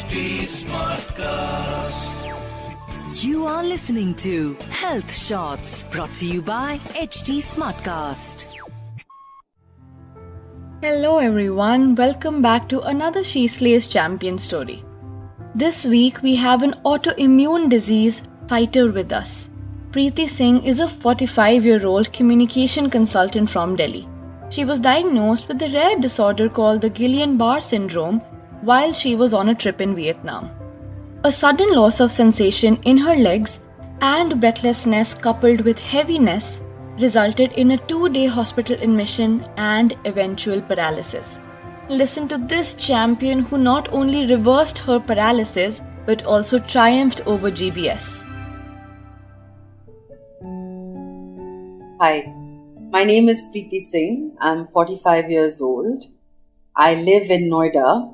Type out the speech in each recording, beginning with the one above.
HT Smartcast. You are listening to Health Shots brought to you by HT Smartcast. Hello everyone, welcome back to another She Slays Champion story. This week we have an autoimmune disease fighter with us. Preeti Singh is a 45-year-old communication consultant from Delhi. She was diagnosed with a rare disorder called the Guillain-Barre syndrome while she was on a trip in Vietnam. A sudden loss of sensation in her legs and breathlessness coupled with heaviness resulted in a 2-day hospital admission and eventual paralysis. Listen to this champion who not only reversed her paralysis but also triumphed over GBS. Hi, my name is Preeti Singh. I'm 45 years old. I live in Noida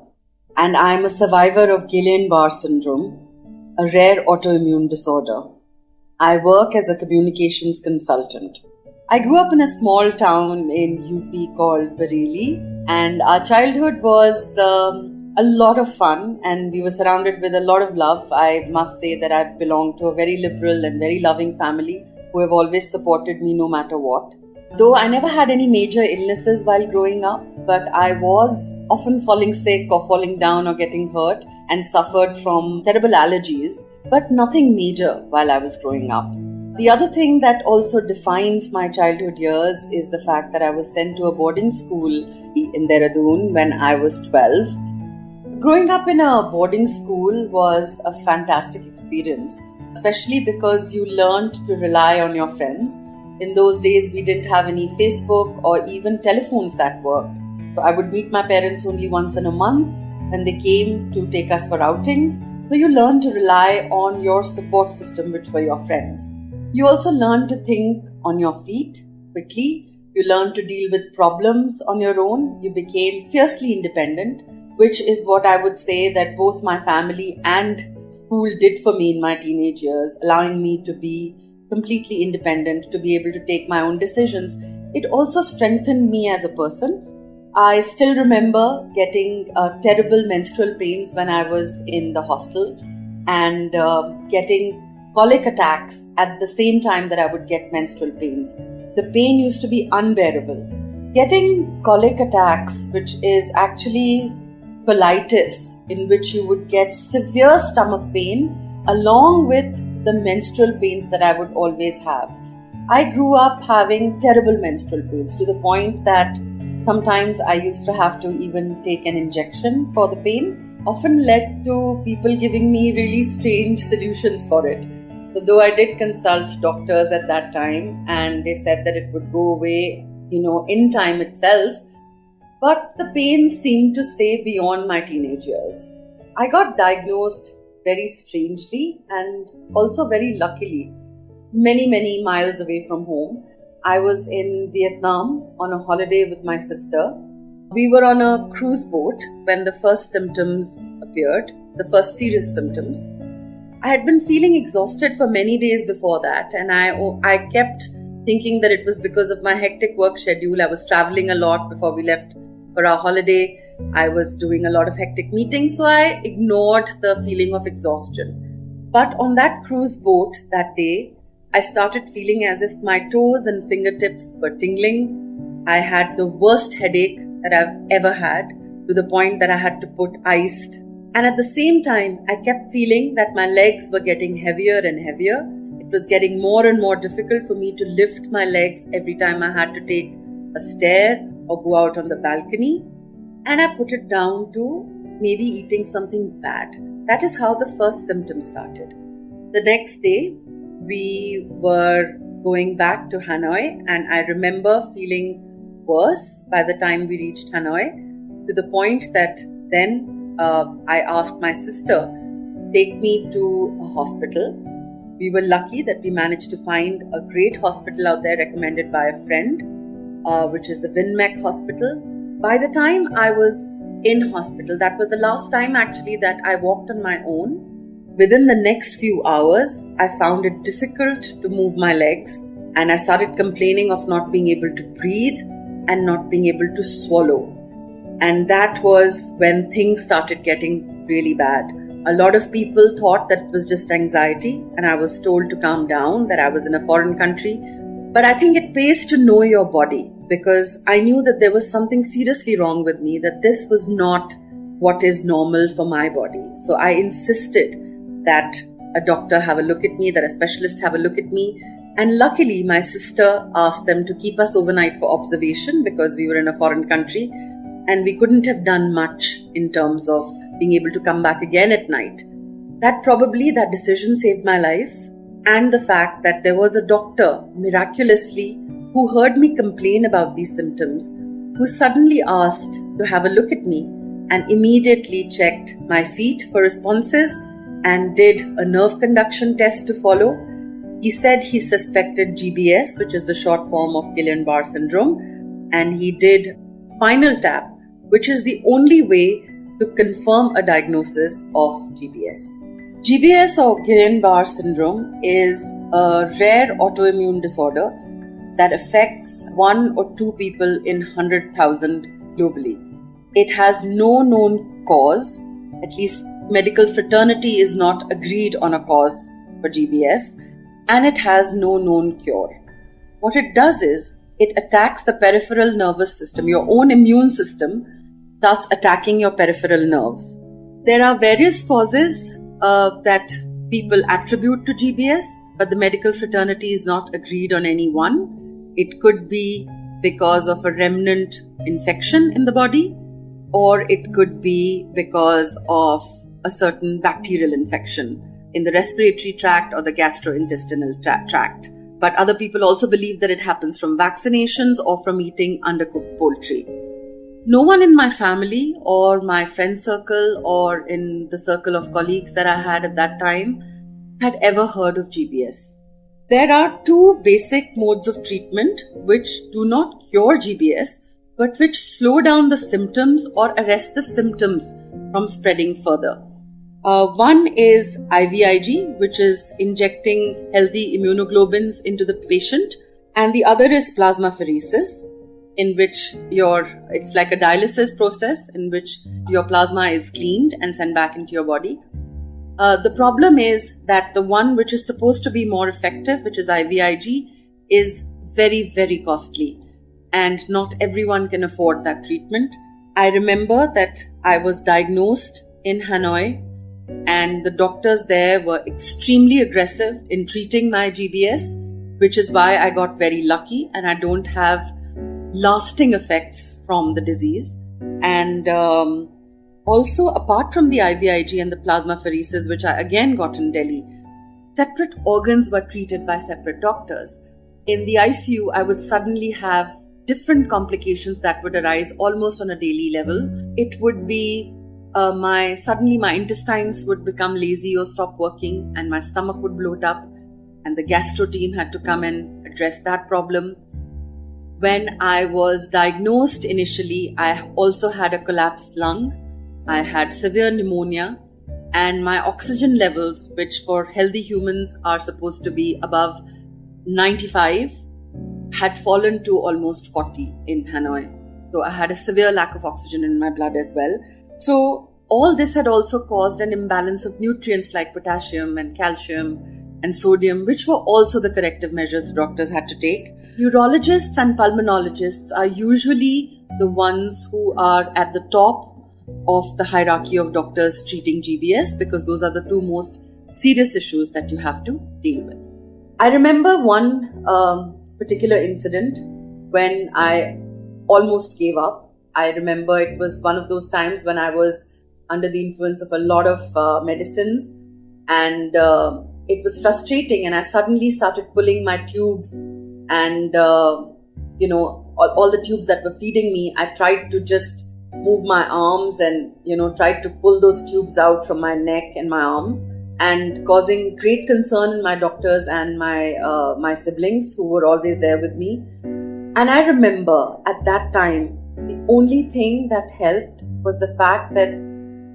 and I'm a survivor of Guillain-Barre syndrome, a rare autoimmune disorder. I work as a communications consultant. I grew up in a small town in UP called Barre, and our childhood was a lot of fun and we were surrounded with a lot of love. I must say that I belong to a very liberal and very loving family who have always supported me no matter what. Though I never had any major illnesses while growing up, but I was often falling sick or falling down or getting hurt and suffered from terrible allergies, but nothing major while I was growing up. The other thing that also defines my childhood years is the fact that I was sent to a boarding school in Dehradun when I was 12. Growing up in a boarding school was a fantastic experience, especially because you learned to rely on your friends. In those days, we didn't have any Facebook or even telephones that worked. So I would meet my parents only once in a month when they came to take us for outings. So you learn to rely on your support system, which were your friends. You also learn to think on your feet quickly. You learn to deal with problems on your own. You became fiercely independent, which is what I would say that both my family and school did for me in my teenage years, allowing me to be completely independent, to be able to take my own decisions. It also strengthened me as a person. I still remember getting terrible menstrual pains when I was in the hostel and getting colic attacks at the same time that I would get menstrual pains. The pain used to be unbearable. Getting colic attacks, which is actually colitis, in which you would get severe stomach pain along with the menstrual pains that I would always have. I grew up having terrible menstrual pains to the point that sometimes I used to have to even take an injection for the pain, often led to people giving me really strange solutions for it. So though I did consult doctors at that time and they said that it would go away, in time itself, but the pains seemed to stay beyond my teenage years. I got diagnosed very strangely and also very luckily, many miles away from home. I was in Vietnam on a holiday with my sister. We were on a cruise boat when the first symptoms appeared, the first serious symptoms. I had been feeling exhausted for many days before that, and I kept thinking that it was because of my hectic work schedule. I was traveling a lot before we left for our holiday. I was doing a lot of hectic meetings, so I ignored the feeling of exhaustion. But on that cruise boat that day, I started feeling as if my toes and fingertips were tingling. I had the worst headache that I've ever had, to the point that I had to put iced. And at the same time, I kept feeling that my legs were getting heavier and heavier. It was getting more and more difficult for me to lift my legs every time I had to take a stair or go out on the balcony. And I put it down to maybe eating something bad. That is how the first symptoms started. The next day, we were going back to Hanoi, and I remember feeling worse by the time we reached Hanoi, to the point that then I asked my sister to take me to a hospital. We were lucky that we managed to find a great hospital out there recommended by a friend, which is the Vinmec Hospital. By the time I was in hospital, that was the last time actually that I walked on my own. Within the next few hours, I found it difficult to move my legs, and I started complaining of not being able to breathe and not being able to swallow. And that was when things started getting really bad. A lot of people thought that it was just anxiety, and I was told to calm down, that I was in a foreign country. But I think it pays to know your body, because I knew that there was something seriously wrong with me, that this was not what is normal for my body. So I insisted that a doctor have a look at me, that a specialist have a look at me. And luckily, my sister asked them to keep us overnight for observation because we were in a foreign country and we couldn't have done much in terms of being able to come back again at night. That decision saved my life, and the fact that there was a doctor, miraculously, who heard me complain about these symptoms, who suddenly asked to have a look at me and immediately checked my feet for responses and did a nerve conduction test to follow. He said he suspected GBS, which is the short form of Guillain-Barre syndrome, and he did spinal tap, which is the only way to confirm a diagnosis of GBS. GBS or Guillain-Barre syndrome is a rare autoimmune disorder that affects 1 or 2 people in 100,000 globally. It has no known cause, at least medical fraternity is not agreed on a cause for GBS, and it has no known cure. What it does is, it attacks the peripheral nervous system. Your own immune system starts attacking your peripheral nerves. There are various causes that people attribute to GBS, but the medical fraternity is not agreed on any one. It could be because of a remnant infection in the body, or it could be because of a certain bacterial infection in the respiratory tract or the gastrointestinal tract. But other people also believe that it happens from vaccinations or from eating undercooked poultry. No one in my family or my friend circle or in the circle of colleagues that I had at that time had ever heard of GBS. There are 2 basic modes of treatment which do not cure GBS, but which slow down the symptoms or arrest the symptoms from spreading further. One is IVIG, which is injecting healthy immunoglobulins into the patient, and the other is plasmapheresis, in which it's like a dialysis process in which your plasma is cleaned and sent back into your body. The problem is that the one which is supposed to be more effective, which is IVIG, is very, very costly, and not everyone can afford that treatment. I remember that I was diagnosed in Hanoi, and the doctors there were extremely aggressive in treating my GBS, which is why I got very lucky and I don't have lasting effects from the disease. And also, apart from the IVIG and the plasmapheresis, which I again got in Delhi, separate organs were treated by separate doctors. In the ICU, I would suddenly have different complications that would arise almost on a daily level. It would be suddenly my intestines would become lazy or stop working, and my stomach would bloat up, and the gastro team had to come and address that problem. When I was diagnosed initially, I also had a collapsed lung. I had severe pneumonia, and my oxygen levels, which for healthy humans are supposed to be above 95, had fallen to almost 40 in Hanoi. So I had a severe lack of oxygen in my blood as well. So all this had also caused an imbalance of nutrients like potassium and calcium and sodium, which were also the corrective measures the doctors had to take. Neurologists and pulmonologists are usually the ones who are at the top of the hierarchy of doctors treating GBS, because those are the 2 most serious issues that you have to deal with. I remember one particular incident when I almost gave up. I remember it was one of those times when I was under the influence of a lot of medicines, and it was frustrating, and I suddenly started pulling my tubes and all the tubes that were feeding me. I tried to just move my arms and tried to pull those tubes out from my neck and my arms, and causing great concern in my doctors and my siblings who were always there with me. And I remember at that time, the only thing that helped was the fact that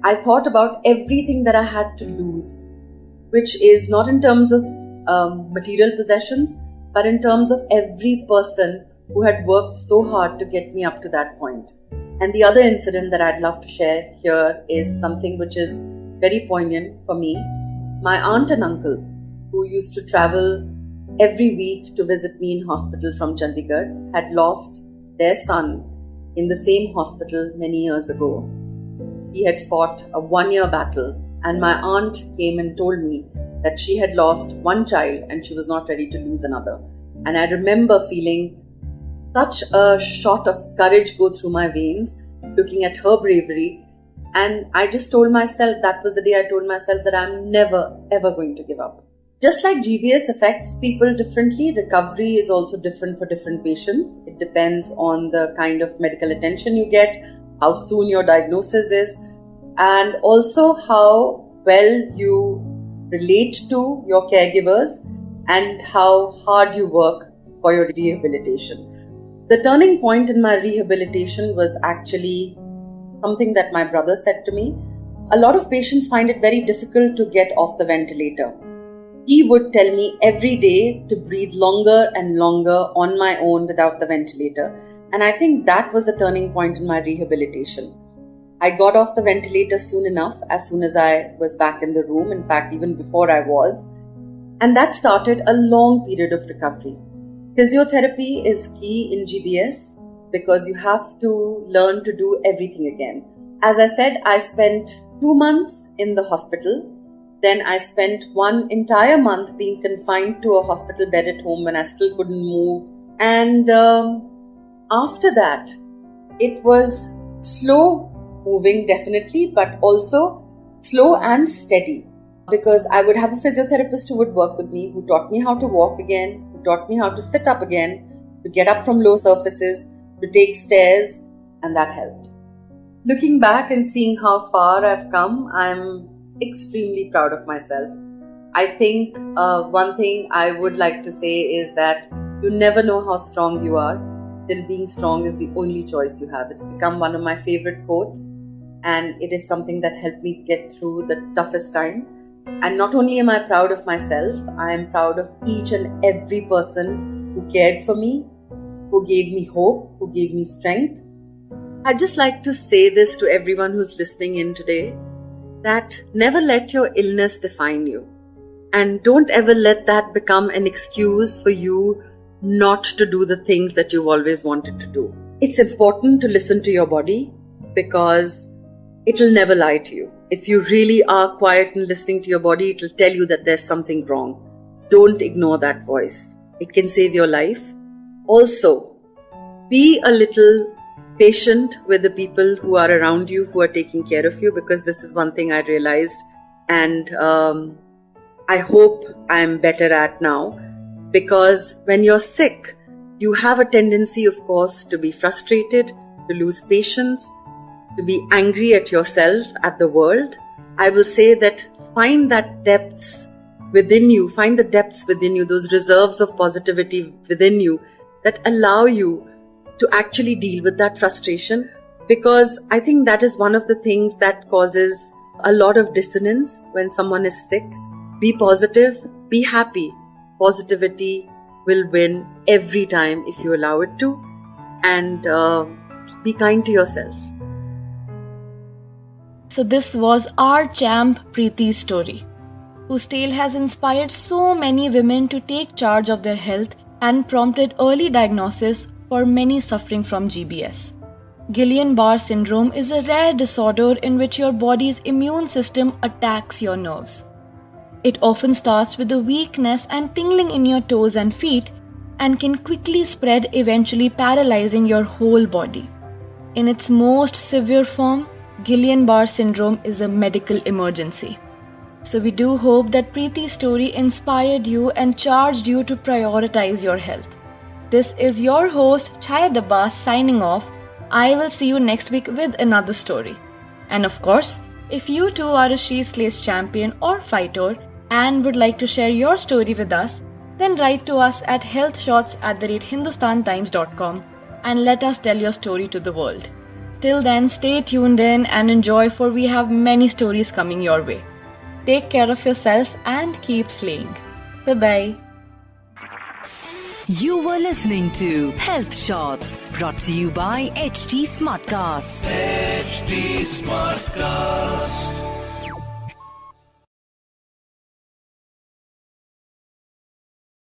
I thought about everything that I had to lose, which is not in terms of material possessions, but in terms of every person who had worked so hard to get me up to that point. And the other incident that I'd love to share here is something which is very poignant for me. My aunt and uncle, who used to travel every week to visit me in hospital from Chandigarh, had lost their son in the same hospital many years ago. He had fought a 1-year battle, and my aunt came and told me that she had lost one child and she was not ready to lose another. And I remember feeling such a shot of courage go through my veins, looking at her bravery. And I just told myself, that was the day I told myself that I'm never ever going to give up. Just like GBS affects people differently, recovery is also different for different patients. It depends on the kind of medical attention you get, how soon your diagnosis is, and also how well you relate to your caregivers and how hard you work for your rehabilitation. The turning point in my rehabilitation was actually something that my brother said to me. A lot of patients find it very difficult to get off the ventilator. He would tell me every day to breathe longer and longer on my own without the ventilator. And I think that was the turning point in my rehabilitation. I got off the ventilator soon enough, as soon as I was back in the room, in fact, even before I was. And that started a long period of recovery. Physiotherapy is key in GBS because you have to learn to do everything again. As I said, I spent 2 months in the hospital. Then I spent 1 entire month being confined to a hospital bed at home when I still couldn't move. And after that, it was slow moving definitely, but also slow and steady, because I would have a physiotherapist who would work with me, who taught me how to walk again, who taught me how to sit up again, to get up from low surfaces, to take stairs, and that helped. Looking back and seeing how far I've come, I'm extremely proud of myself. I think one thing I would like to say is that you never know how strong you are till being strong is the only choice you have. It's become one of my favorite quotes, and it is something that helped me get through the toughest time. And not only am I proud of myself, I am proud of each and every person who cared for me, who gave me hope, who gave me strength. I'd just like to say this to everyone who's listening in today, that never let your illness define you. And don't ever let that become an excuse for you not to do the things that you've always wanted to do. It's important to listen to your body because it'll never lie to you. If you really are quiet and listening to your body, it'll tell you that there's something wrong. Don't ignore that voice. It can save your life. Also, be a little patient with the people who are around you, who are taking care of you, because this is one thing I realized, and I hope I'm better at now. Because when you're sick, you have a tendency, of course, to be frustrated, to lose patience, to be angry at yourself, at the world. I will say that find that depths within you, find the depths within you, those reserves of positivity within you that allow you to actually deal with that frustration. Because I think that is one of the things that causes a lot of dissonance when someone is sick. Be positive, be happy. Positivity will win every time if you allow it to, and be kind to yourself. So this was our champ Preeti's story, whose tale has inspired so many women to take charge of their health and prompted early diagnosis for many suffering from GBS. Guillain-Barre syndrome is a rare disorder in which your body's immune system attacks your nerves. It often starts with a weakness and tingling in your toes and feet and can quickly spread, eventually paralyzing your whole body. In its most severe form, Guillain-Barre syndrome is a medical emergency. So we do hope that Preeti's story inspired you and charged you to prioritize your health. This is your host Chhaya Dabas signing off. I will see you next week with another story. And of course, if you too are a She Slays champion or fighter and would like to share your story with us, then write to us at healthshots@hindustantimes.com and let us tell your story to the world. Till then, stay tuned in and enjoy, for we have many stories coming your way. Take care of yourself and keep slaying. Bye-bye. You were listening to Health Shots, brought to you by HT Smartcast. HT Smartcast.